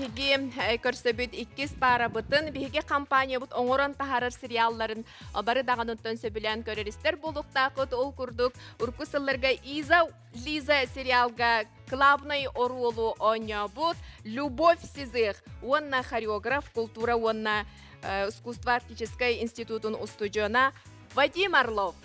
биһиги көрсөбүт иккис пара бытын биһиги компания бут оңорон тахарар сериалларын бары дагынуттан сөбүлән көрөристер булуктакыт ол курдук урку сылларга Иза Лиза сериалга главный оролу онябут Любовь Сизых. Онна хореограф, культура, онна искусство артической институтун устудиона Вадим Орлов.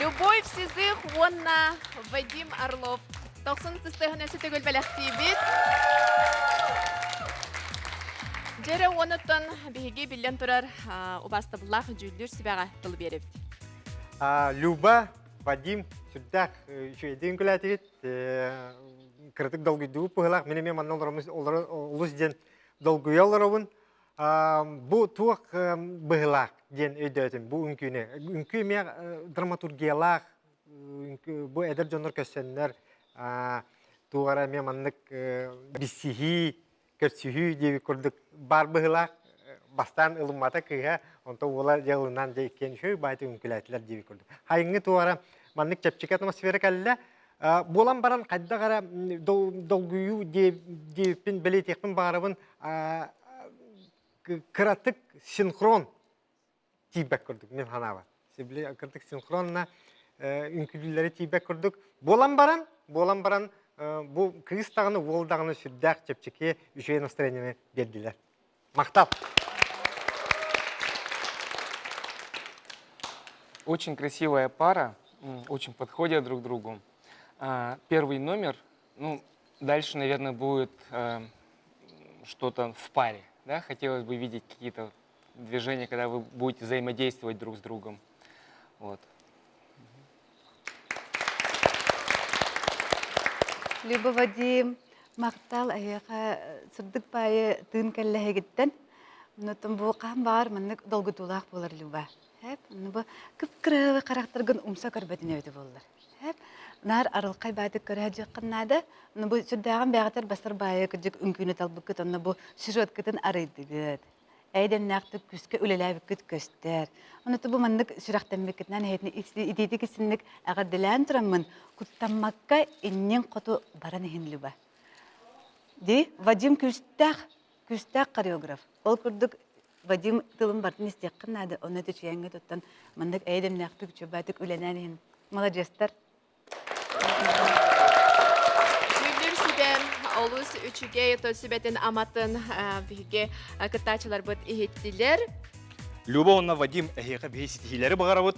Любовь Сизых, онна Вадим Орлов. Тоқсын тыстығын өсі түгіл бәліқтейбет. Жәрі оныттан бейге білен тұрар ұбасты бұлақ жүлдір сібәға тұлы беріп. Люба, Вадим, сүрдәк шүйеден күләтігет. Кіртік долгүйді бұғылақ. Менеме маннан олыс ден долгүйі оларауын. Бұл туық бұғылақ ден өйдәтім. Бұл үнкүйіне. Үнкүйіне драматургиялақ, бұл әдір жоныр көссенлер туғара мен маннық бісіхи, көрсіхи деп көрдік бар бұғылақ. Бастан ылыммата кыға, онта ола жағылынан дейкен шөй байты үнкіләтілер деп көрдік. Хайыңы туғара маннық чәпчек атмосфера кәлілі. Болан баран қайда қара долгүйі деппен білетекпен бағарабын кыратык синхрон тибек көрдік мен ханава. Себіле кыратык синхронна үнкілілері тибек көрдік. Болан баран бұл кристағыны олдағыны сүрдәк чепчеке үшей настроенияны берділер. Мақтал! Очень красивая пара, очень подходят друг другу. Первый номер, ну, дальше, наверное, будет что-то в паре, да? Хотелось бы видеть какие-то движения, когда вы будете взаимодействовать друг с другом. Вот. Либо Вадим мақтал аяға сырдық байы тыын кәлләһегіттен, нотым бұл қам бар, мұнық долғы тулақ болар Люба. Бұл күп-күрі қарақтырғын умса көрбәтіне өті болар. Нар арылқай бәді көрі жаққыннады, бұл сүрдәғын бәғатар басыр байы күджік үңкүйіні талбық күт, бұл сюжет күтін арайды күт. Әйден нақты күске үлеләбі күт көстер. Оныты бұл мұндық сүрақтан бекетінен идейді кісінлік әғір ділән тұрамын, күттаммаққа иннен қоту баран ехін Люба. Вадим күстәқ хореограф. Ол күрдік Вадим тылын бартын істек қынады, оны түшейенге тұттан мұндық әйден нақты күчі бәтік үленән ехін. Молодестер. Жүлдер сидем, олус үчіге төсібетін аматын біге кыттачылар бұд ехеттілер. Люба онна Вадим әхеқа бейсетихилері бағарабыт,